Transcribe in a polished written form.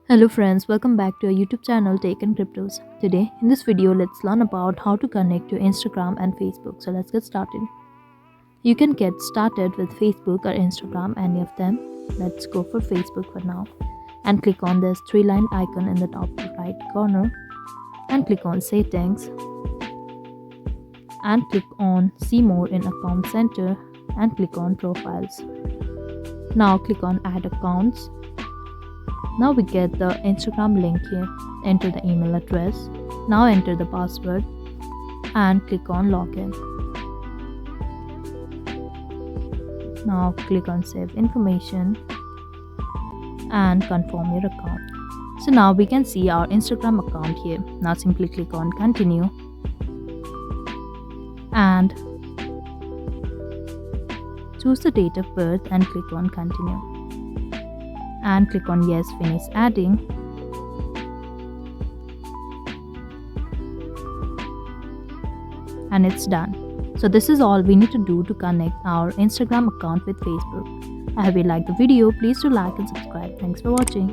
Hello friends, welcome back to our YouTube channel Tech and Cryptos. Today in this video let's learn about how to connect to Instagram and Facebook. So let's get started. You can get started with Facebook or Instagram, any of them. Let's go for Facebook for now and click on this three-line icon in the top right corner and click on settings and click on see more in account center and click on profiles. Now click on add accounts. Now we get the Instagram link here. Enter the email address. Now enter the password and click on login. Now click on save information and confirm your account. So now we can see our Instagram account here. Now simply click on continue and choose the date of birth and click on continue. And click on yes, finish adding. And it's done. So this is all we need to do to connect our Instagram account with Facebook. I hope you liked the video. Please do like and subscribe. Thanks for watching.